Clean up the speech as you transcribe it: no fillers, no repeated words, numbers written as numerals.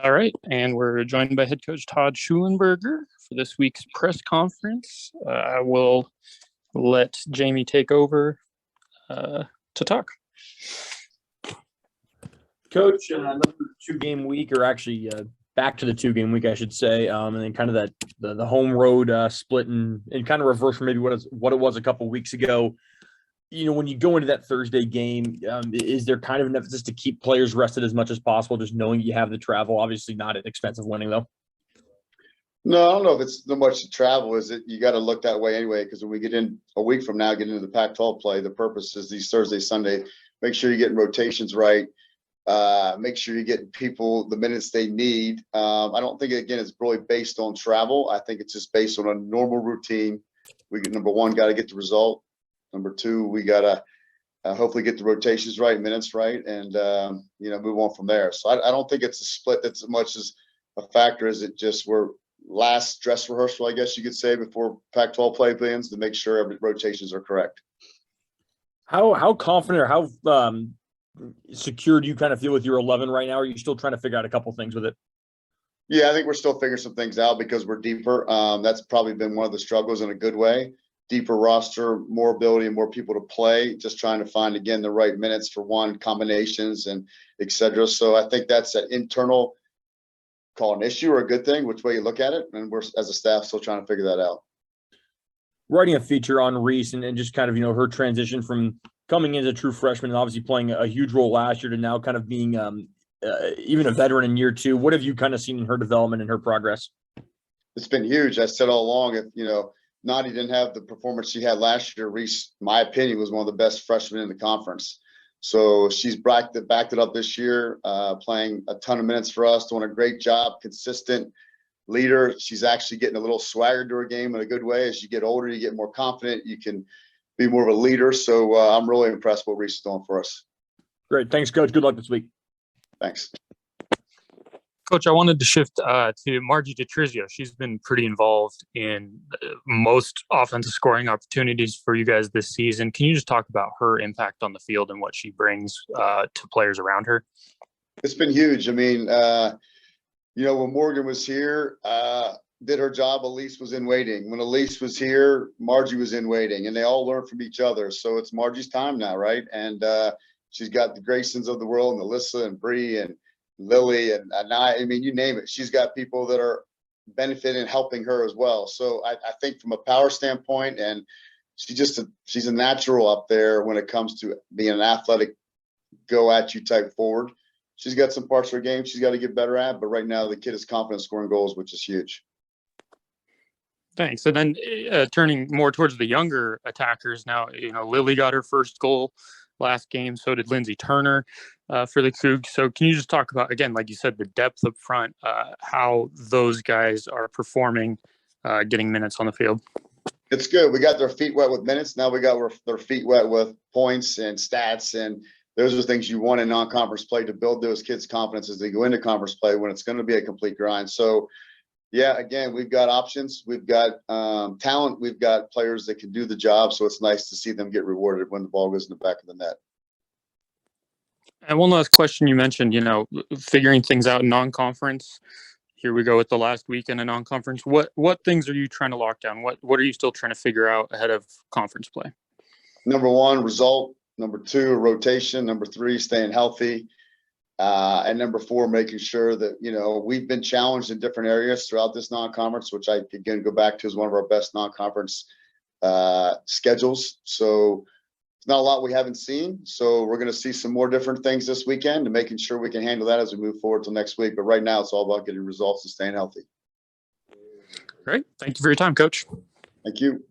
All right, and we're joined by head coach Todd Shulenberger for this week's press conference. I will let Jamie take over to talk. Coach, another 2-game week, or actually back to the 2-game week, I should say, and then kind of the home road split and kind of reverse from maybe what it was a couple weeks ago. You know, when you go into that Thursday game, is there kind of an emphasis to keep players rested as much as possible, just knowing you have the travel? Obviously not at expense of winning, though. No, I don't know if it's so much the travel. Is it you got to look that way anyway? Because when we get in a week from now, get into the Pac-12 play, the purpose is these Thursday, Sunday. Make sure you're getting rotations right. Make sure you're getting people the minutes they need. I don't think again it's really based on travel. I think it's just based on a normal routine. We get number one, got to get the result. Number two, we got to hopefully get the rotations right, minutes right, and move on from there. So I don't think it's a split that's as much as a factor as it just we're last dress rehearsal, I guess you could say, before Pac-12 play begins to make sure every rotations are correct. How confident or how secure do you kind of feel with your 11 right now? Or are you still trying to figure out a couple things with it? Yeah, I think we're still figuring some things out because we're deeper. That's probably been one of the struggles in a good way. Deeper roster, more ability and more people to play, just trying to find, again, the right minutes for one, combinations and et cetera. So I think that's an internal call an issue or a good thing, which way you look at it. And we're, as a staff, still trying to figure that out. Writing a feature on Reece and just kind of, her transition from coming in as a true freshman and obviously playing a huge role last year to now kind of being even a veteran in year two. What have you kind of seen in her development and her progress? It's been huge. I said all along, if, Nadi didn't have the performance she had last year, Reece, my opinion, was one of the best freshmen in the conference. So she's backed it up this year, playing a ton of minutes for us, doing a great job, consistent leader. She's actually getting a little swagger to her game in a good way. As you get older, you get more confident. You can be more of a leader. So I'm really impressed with what Reece is doing for us. Great. Thanks, Coach. Good luck this week. Thanks. Coach, I wanted to shift to Maggie Detrizio. She's been pretty involved in most offensive scoring opportunities for you guys this season. Can you just talk about her impact on the field and what she brings to players around her? It's been huge. I mean, when Morgan was here, did her job, Elise was in waiting. When Elise was here, Margie was in waiting, and they all learned from each other. So it's Margie's time now, right? And she's got the Graysons of the world, and Alyssa and Bree and Lily and I mean, you name it. She's got people that are benefiting and helping her as well. So I think from a power standpoint, and she's a natural up there when it comes to being an athletic, go at you type forward. She's got some parts of her game she's got to get better at, but right now the kid is confident scoring goals, which is huge. Thanks. And then turning more towards the younger attackers now, Lily got her first goal last game. So did Lindsey Turner for the Cougs. So can you just talk about, again, like you said, the depth up front, how those guys are performing, getting minutes on the field? It's good. We got their feet wet with minutes. Now we got their feet wet with points and stats. And those are things you want in non-conference play to build those kids' confidence as they go into conference play when it's going to be a complete grind. So, yeah, again, we've got options. We've got talent. We've got players that can do the job. So it's nice to see them get rewarded when the ball goes in the back of the net. And one last question. You mentioned, figuring things out in non-conference. Here we go with the last week in a non-conference. What things are you trying to lock down? What are you still trying to figure out ahead of conference play? Number one, result. Number two, rotation. Number three, staying healthy. And number four, making sure that, we've been challenged in different areas throughout this non-conference, which I, again, go back to as one of our best non-conference schedules. So it's not a lot we haven't seen. So we're going to see some more different things this weekend and making sure we can handle that as we move forward till next week. But right now, it's all about getting results and staying healthy. Great. Thank you for your time, Coach. Thank you.